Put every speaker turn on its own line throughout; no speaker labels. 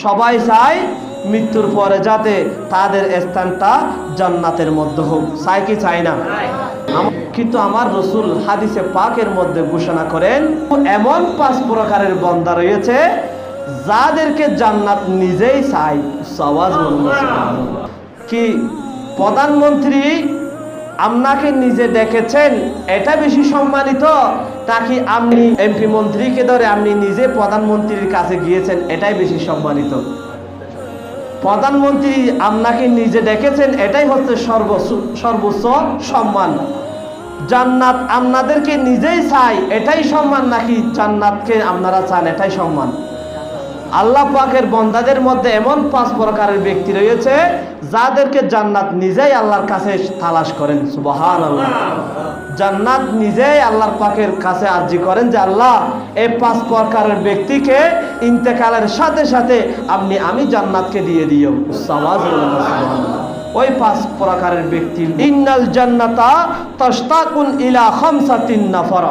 সবাই চায় মৃত্যুর পরে যাতে তাদের স্থানটা জান্নাতের মধ্যে হোক, চাই কি চাই না? কিন্তু আমার রাসূল হাদিসে পাকের মধ্যে ঘোষণা করেন এমন 5 প্রকারের বান্দা রয়েছে যাদেরকে জান্নাত নিজেই চাই। কি প্রধানমন্ত্রী আপনাকে নিজে ডেকেছেন এটা বেশি সম্মানিত, নাকি আপনি এমপি মন্ত্রীকে ধরে আপনি নিজে প্রধানমন্ত্রীর কাছে গিয়েছেন এটাই বেশি সম্মানিত? প্রধানমন্ত্রী আপনাকে নিজে ডেকেছেন এটাই হচ্ছে সর্বোচ্চ সম্মান। জান্নাত আপনাদেরকে নিজেই চাই এটাই সম্মান, নাকি জান্নাতকে আপনারা চান এটাই সম্মান? আল্লাহ পাকের বান্দাদের মধ্যে এমন 5 প্রকারের ব্যক্তি রয়েছে যাদেরকে জান্নাত নিজেই আল্লাহর কাছে তালাশ করেন। সুবহানাল্লাহ। জান্নাত নিজেই আল্লাহর পাকের কাছে আরজি করেন যে আল্লাহ এই 5 প্রকারের ব্যক্তিকে ইন্তেকালের সাথে সাথে আমি জান্নাতকে দিয়ে দিও। ওই 5 প্রকারের ব্যক্তি ইন্নাল জান্নাতা তাশতাকুন ইলা খামসাতিন নাফার।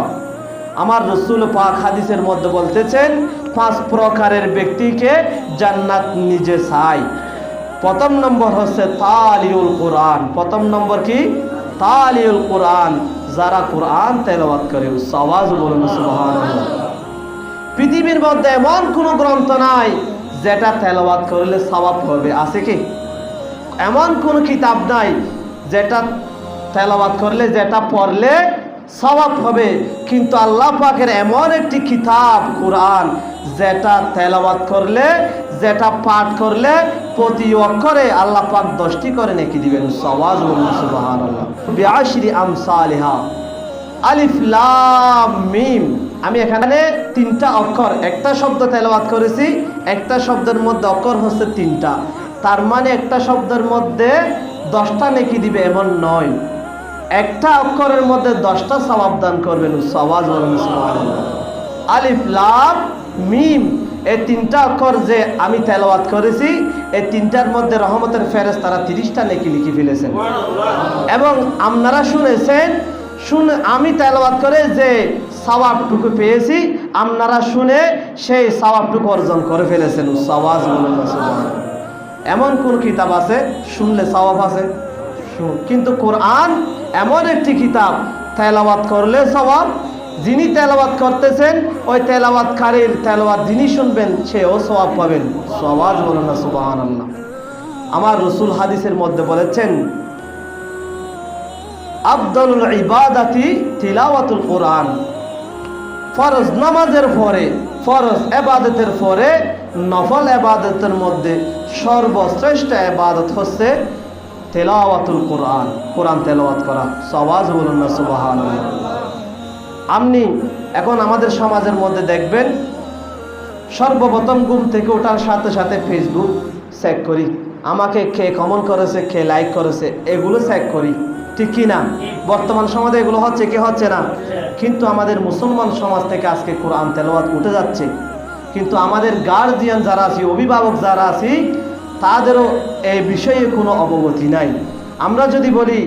আমার রাসূল পাক হাদিসের মধ্যে বলতেছেন 5 প্রকারের ব্যক্তিকে জান্নাত নিজে চায়। প্রথম নম্বর হচ্ছে তালিউল কোরআন। প্রথম নম্বর কি? তালিউল কোরআন, যারা কোরআন তেলাওয়াত করে। আওয়াজ বলুন সুবহানাল্লাহ। পৃথিবীর মধ্যে এমন কোন গ্রন্থ নাই যেটা তেলাওয়াত করলে সওয়াব হবে, আছে কি? এমন কোন কিতাব নাই যেটা তেলাওয়াত করলে, যেটা পড়লে সওয়াব হবে। কিন্তু আল্লাহ পাকের এমন একটি কিতাব কোরআন যেটা তেলাওয়াত করলে, যেটা পাঠ করলে প্রতি অক্ষরে আল্লাহ পাক 10টি করে নেকি দিবেন। আওয়াজ বলুন সুবহানাল্লাহ। বিআশরি আমসালিহা আলিফ লাম মিম। আমি এখানে 3টা অক্ষর, একটা শব্দ তেলাওয়াত করেছি, একটা শব্দের মধ্যে অক্ষর হচ্ছে 3টা, তার মানে একটা শব্দের মধ্যে 10টা নেকি দিবে এমন নয়, একটা অক্ষরের মধ্যে 10টা সওয়াব দান করবেন। আওয়াজ বলুন সুবহানাল্লাহ। আলিফ লাম মিম এই 3টা অক্ষর যে আমি তেলাওয়াত করেছি, এই 3টার মধ্যে রহমতের ফেরেশতারা 30টা নেকি লিখে ফেলেছেন। এবং আপনারা শুনেছেন, আমি তেলাওয়াত করে যে সওয়াবটুকু পেয়েছি, আপনারা শুনে সেই সওয়াবটুকু অর্জন করে ফেলেছেন। আওয়াজ বলুন সুবহানাল্লাহ। এমন কোন কিতাব আছে শুনলে সওয়াব আছে? কিন্তু কোরআন এমন একটি কিতাব তেলাওয়াত করলে সওয়াব, যিনি তেলাওয়াত করতেছেন ওই তেলাওয়াতকারীর তেলাওয়াত যিনি শুনবেন সেও সওয়াব পাবেন। আওয়াজ বলুন না সুবহানাল্লাহ। আমার রাসূল হাদিসের মধ্যে বলেছেন আফদালুল ইবাদাতি তিলাওয়াতুল কোরআন। ফরজ নামাজের পরে, ফরজ ইবাদতের পরে নফল ইবাদতের মধ্যে সর্বশ্রেষ্ঠ ইবাদত হচ্ছে তেলাওয়াতুল কোরআন, কোরআন তেলাওয়াত করা। আওয়াজ বলুন না সুবহানাল্লাহ। আপনি এখন আমাদের সমাজের মধ্যে দেখবেন সর্বপ্রথম ঘুম থেকে ওঠার সাথে সাথে ফেসবুক চেক করি, আমাকে কে কমেন্ট করেছে, কে লাইক করেছে, এগুলো চেক করি, ঠিক কি না? বর্তমান সমাজে এগুলো হচ্ছে কি হচ্ছে না? কিন্তু আমাদের মুসলমান সমাজ থেকে আজকে কোরআন তেলাওয়াত উঠে যাচ্ছে। কিন্তু আমাদের গার্জিয়ান যারা আছি, অভিভাবক যারা আছি, তাদেরও এই বিষয়ে কোনো অবগতি নাই। আমরা যদি বলি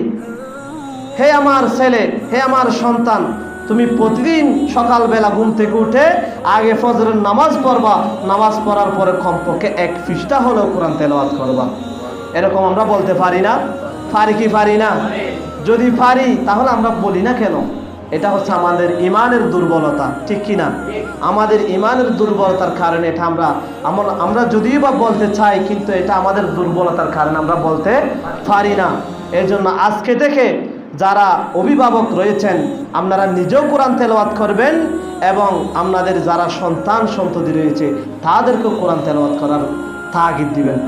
হে আমার ছেলে, হে আমার সন্তান, তুমি প্রতিদিন সকালবেলা ঘুম থেকে উঠে আগে ফজরের নামাজ পড়বা, নামাজ পড়ার পরে কমপক্ষে 1 পৃষ্ঠা হলেও কোরআন তেলাওয়াত করবা, এরকম আমরা বলতে পারি না? পারি কি পারি না? যদি পারি তাহলে আমরা বলি না কেন? এটা হচ্ছে আমাদের ইমানের দুর্বলতা, ঠিক কি না? আমাদের ইমানের দুর্বলতার কারণে এটা আমরা যদিও বা বলতে চাই, কিন্তু এটা আমাদের দুর্বলতার কারণে আমরা বলতে পারি না। এর জন্য আজকে থেকে যারা অভিভাবক রয়েছেন আপনারা নিজেও কোরআন তেলাওয়াত করবেন এবং আপনাদের যারা সন্তান সন্ততি রয়েছে তাদেরকেও কোরআন তেলাওয়াত করার তাগিদ দিবেন।